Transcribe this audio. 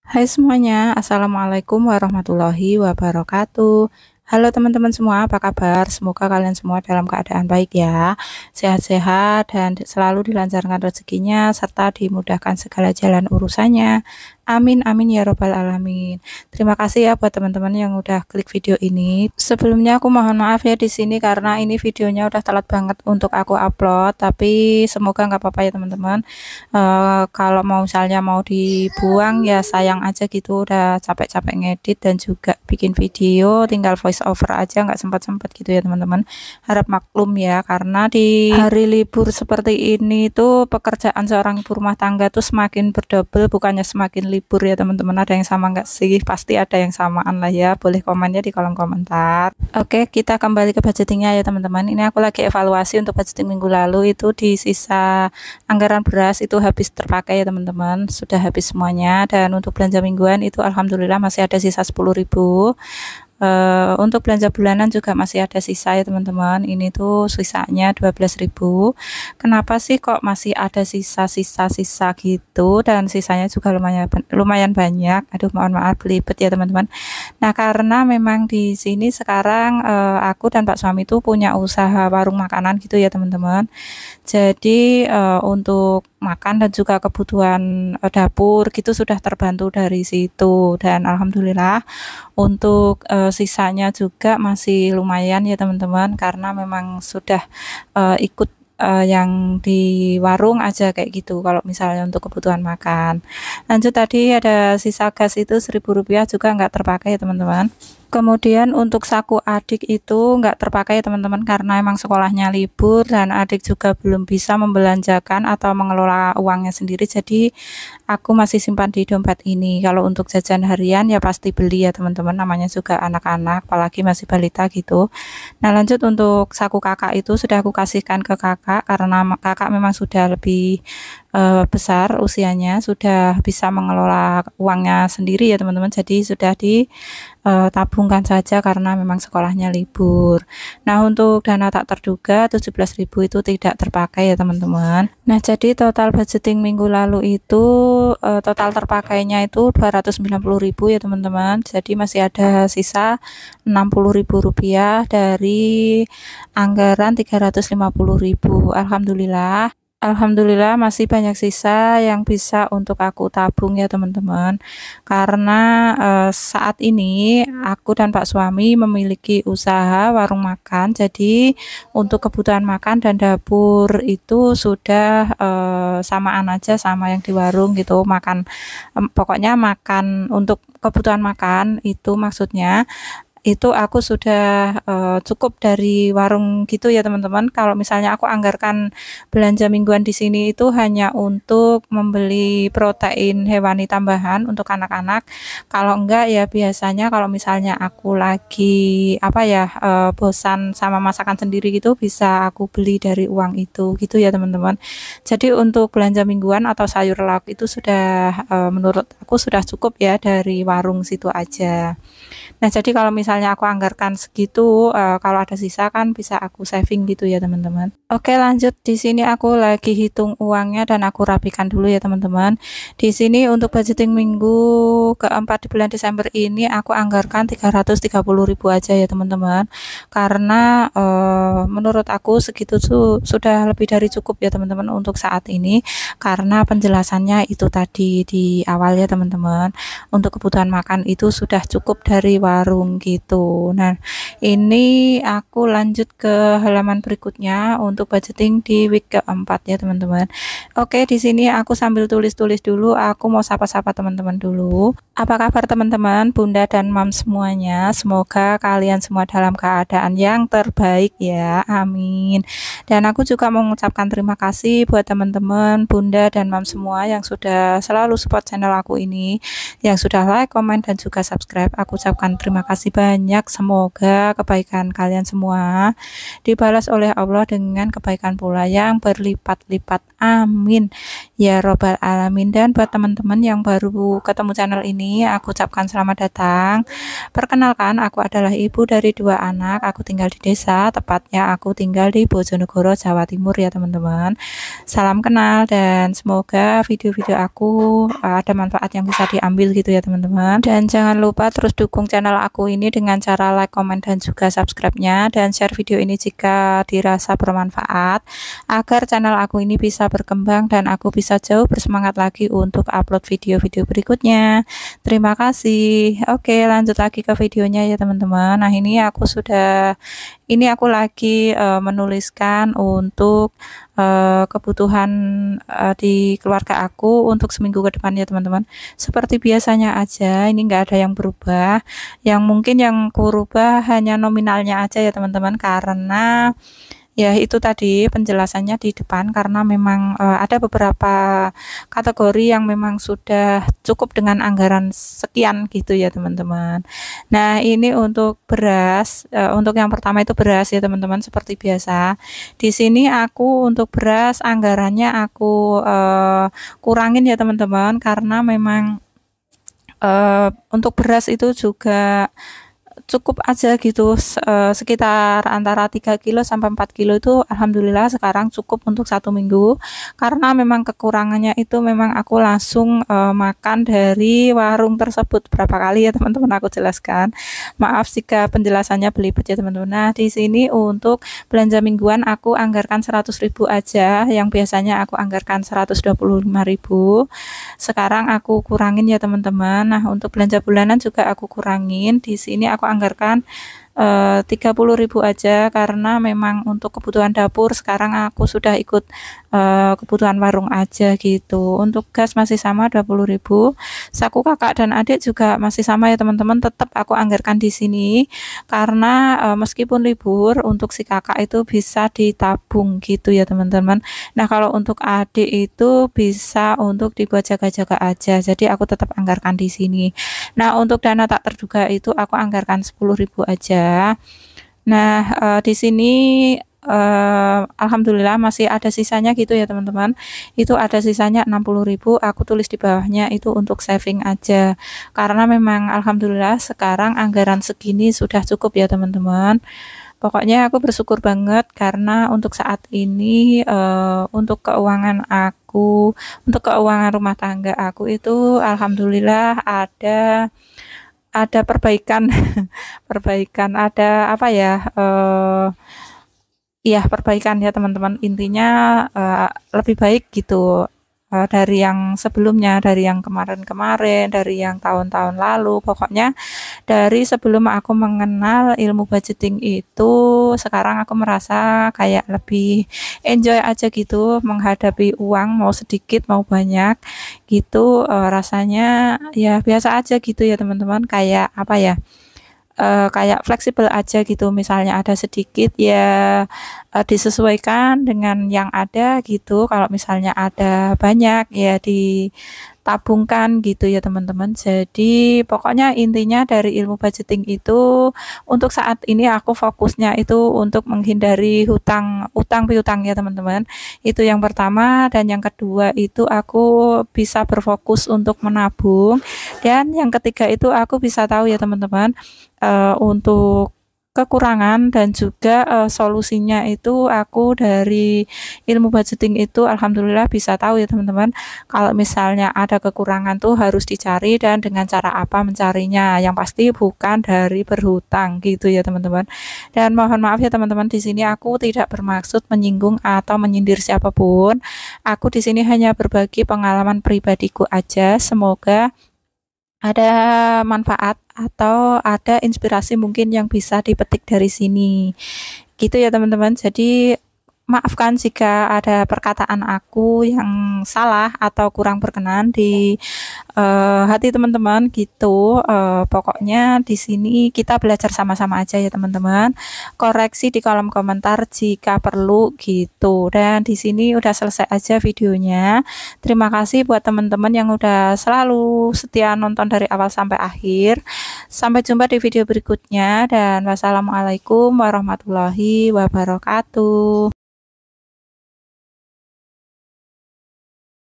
Hai semuanya, Assalamualaikum warahmatullahi wabarakatuh. Halo teman-teman semua, apa kabar? Semoga kalian semua dalam keadaan baik ya, sehat-sehat dan selalu dilancarkan rezekinya serta dimudahkan segala jalan urusannya. Amin amin ya robbal alamin. Terima kasih ya buat teman-teman yang udah klik video ini. Sebelumnya aku mohon maaf ya di sini karena ini videonya udah telat banget untuk aku upload, tapi semoga nggak apa-apa ya teman-teman. Kalau mau misalnya mau dibuang ya sayang aja gitu, udah capek-capek ngedit dan juga bikin video tinggal voice over aja nggak sempat-sempat gitu ya teman-teman. Harap maklum ya karena di hari libur seperti ini tuh pekerjaan seorang ibu rumah tangga tuh semakin berdobel bukannya semakin libur ya teman-teman. Ada yang sama nggak sih? Pasti ada yang samaan lah ya, boleh komennya di kolom komentar. Oke, kita kembali ke budgetingnya ya teman-teman. Ini aku lagi evaluasi untuk budgeting minggu lalu, itu di sisa anggaran beras itu habis terpakai ya teman-teman, sudah habis semuanya. Dan untuk belanja mingguan itu alhamdulillah masih ada sisa 10.000. Untuk belanja bulanan juga masih ada sisa ya teman-teman, ini tuh sisanya 12.000. Kenapa sih kok masih ada sisa-sisa gitu, dan sisanya juga lumayan banyak. Aduh mohon maaf belibet ya teman-teman. Nah karena memang di sini sekarang aku dan Pak suami itu punya usaha warung makanan gitu ya teman-teman. Jadi untuk makan dan juga kebutuhan dapur gitu sudah terbantu dari situ, dan alhamdulillah untuk sisanya juga masih lumayan ya teman-teman, karena memang sudah ikut yang di warung aja kayak gitu kalau misalnya untuk kebutuhan makan. Lanjut, tadi ada sisa gas itu Rp1.000 juga nggak terpakai ya teman-teman. Kemudian untuk saku adik itu nggak terpakai ya teman-teman, karena emang sekolahnya libur dan adik juga belum bisa membelanjakan atau mengelola uangnya sendiri, jadi aku masih simpan di dompet ini. Kalau untuk jajan harian ya pasti beli ya teman-teman, namanya juga anak-anak apalagi masih balita gitu. Nah lanjut, untuk saku kakak itu sudah aku kasihkan ke kakak karena kakak memang sudah lebih besar usianya, sudah bisa mengelola uangnya sendiri ya teman-teman, jadi sudah ditabungkan saja karena memang sekolahnya libur. Nah untuk dana tak terduga 17.000 itu tidak terpakai ya teman-teman. Nah jadi total budgeting minggu lalu itu total terpakainya itu 290.000 ya teman-teman, jadi masih ada sisa Rp60.000 dari anggaran 350.000. Alhamdulillah masih banyak sisa yang bisa untuk aku tabung ya teman-teman, karena saat ini aku dan Pak suami memiliki usaha warung makan, jadi untuk kebutuhan makan dan dapur itu sudah samaan aja sama yang di warung gitu. Pokoknya makan untuk kebutuhan makan itu maksudnya itu aku sudah cukup dari warung gitu ya teman-teman. Kalau misalnya aku anggarkan belanja mingguan di sini itu hanya untuk membeli protein hewani tambahan untuk anak-anak. Kalau enggak ya biasanya kalau misalnya aku lagi apa ya bosan sama masakan sendiri gitu, bisa aku beli dari uang itu gitu ya teman-teman. Jadi untuk belanja mingguan atau sayur lauk itu sudah menurut aku sudah cukup ya dari warung situ aja. Nah, jadi kalau misalnya aku anggarkan segitu, kalau ada sisa kan bisa aku saving gitu ya, teman-teman. Oke, lanjut. Di sini aku lagi hitung uangnya dan aku rapikan dulu ya, teman-teman. Di sini untuk budgeting minggu keempat di bulan Desember ini aku anggarkan 330.000 aja ya, teman-teman. Karena menurut aku segitu tuh sudah lebih dari cukup ya, teman-teman, untuk saat ini. Karena penjelasannya itu tadi di awal ya, teman-teman. Untuk kebutuhan makan itu sudah cukup dari warung gitu. Nah, ini aku lanjut ke halaman berikutnya untuk budgeting di week keempat ya teman-teman. Oke, di sini aku sambil tulis-tulis dulu, aku mau sapa-sapa teman-teman dulu. Apa kabar teman-teman, Bunda dan Mam semuanya? Semoga kalian semua dalam keadaan yang terbaik ya, amin. Dan aku juga mau mengucapkan terima kasih buat teman-teman, Bunda dan Mam semua yang sudah selalu support channel aku ini, yang sudah like, komen, dan juga subscribe. Aku ucapkan terima kasih banyak banyak. Semoga kebaikan kalian semua dibalas oleh Allah dengan kebaikan pula yang berlipat-lipat. Amin ya robbal alamin. Dan buat teman-teman yang baru ketemu channel ini, aku ucapkan selamat datang. Perkenalkan, aku adalah ibu dari 2 anak. Aku tinggal di desa, tepatnya aku tinggal di Bojonegoro, Jawa Timur ya teman-teman. Salam kenal dan semoga video-video aku ada manfaat yang bisa diambil gitu ya teman-teman. Dan jangan lupa terus dukung channel aku ini dengan cara like, komen, dan juga subscribe-nya, dan share video ini jika dirasa bermanfaat agar channel aku ini bisa berkembang dan aku bisa jauh bersemangat lagi untuk upload video-video berikutnya. Terima kasih. Oke, lanjut lagi ke videonya ya teman-teman. Nah, aku lagi menuliskan untuk kebutuhan di keluarga aku untuk seminggu ke depan ya teman-teman. Seperti biasanya aja, ini enggak ada yang berubah. Yang mungkin yang kurubah hanya nominalnya aja ya teman-teman, karena ya itu tadi penjelasannya di depan, karena memang ada beberapa kategori yang memang sudah cukup dengan anggaran sekian gitu ya teman-teman. Nah, ini untuk beras, untuk yang pertama itu beras ya teman-teman. Seperti biasa di sini aku untuk beras anggarannya aku kurangin ya teman-teman, karena memang untuk beras itu juga cukup aja gitu, sekitar antara 3 kilo sampai 4 kilo itu alhamdulillah sekarang cukup untuk 1 minggu, karena memang kekurangannya itu memang aku langsung makan dari warung tersebut. Berapa kali ya teman-teman aku jelaskan, maaf jika penjelasannya belibet ya teman-teman. Nah, di sini untuk belanja mingguan aku anggarkan 100.000 aja, yang biasanya aku anggarkan 125.000, sekarang aku kurangin ya teman-teman. Nah, untuk belanja bulanan juga aku kurangin, di sini aku anggarkan 30.000 aja, karena memang untuk kebutuhan dapur sekarang aku sudah ikut kebutuhan warung aja gitu. Untuk gas masih sama 20.000, saku kakak dan adik juga masih sama ya teman-teman, tetap aku anggarkan di sini, karena meskipun libur untuk si kakak itu bisa ditabung gitu ya teman-teman. Nah, kalau untuk adik itu bisa untuk dibuat jaga-jaga aja, jadi aku tetap anggarkan di sini. Nah, untuk dana tak terduga itu aku anggarkan 10.000 aja. Nah, di sini alhamdulillah masih ada sisanya gitu ya teman-teman. Itu ada sisanya 60.000, aku tulis di bawahnya itu untuk saving aja, karena memang alhamdulillah sekarang anggaran segini sudah cukup ya teman-teman. Pokoknya aku bersyukur banget karena untuk saat ini untuk keuangan aku, untuk keuangan rumah tangga aku itu alhamdulillah ada perbaikan. Perbaikan, ada apa ya, iya perbaikan ya teman-teman. Intinya lebih baik gitu dari yang sebelumnya, dari yang kemarin-kemarin, dari yang tahun-tahun lalu. Pokoknya dari sebelum aku mengenal ilmu budgeting itu, sekarang aku merasa kayak lebih enjoy aja gitu menghadapi uang, mau sedikit mau banyak gitu. Rasanya ya biasa aja gitu ya teman-teman, kayak apa ya, kayak fleksibel aja gitu. Misalnya ada sedikit ya disesuaikan dengan yang ada gitu, kalau misalnya ada banyak ya ditabungkan gitu ya teman-teman. Jadi pokoknya intinya dari ilmu budgeting itu untuk saat ini aku fokusnya itu untuk menghindari utang piutang ya teman-teman. Itu yang pertama, dan yang kedua itu aku bisa berfokus untuk menabung, dan yang ketiga itu aku bisa tahu ya teman-teman untuk kekurangan dan juga solusinya itu aku dari ilmu budgeting itu alhamdulillah bisa tahu ya teman-teman, kalau misalnya ada kekurangan tuh harus dicari dan dengan cara apa mencarinya, yang pasti bukan dari berhutang gitu ya teman-teman. Dan mohon maaf ya teman-teman, di sini aku tidak bermaksud menyinggung atau menyindir siapapun, aku di sini hanya berbagi pengalaman pribadiku aja. Semoga ada manfaat atau ada inspirasi mungkin yang bisa dipetik dari sini gitu ya teman-teman. Jadi maafkan jika ada perkataan aku yang salah atau kurang berkenan di hati teman-teman gitu. Pokoknya di sini kita belajar sama-sama aja ya teman-teman. Koreksi di kolom komentar jika perlu gitu. Dan di sini udah selesai aja videonya. Terima kasih buat teman-teman yang udah selalu setia nonton dari awal sampai akhir. Sampai jumpa di video berikutnya dan wassalamualaikum warahmatullahi wabarakatuh.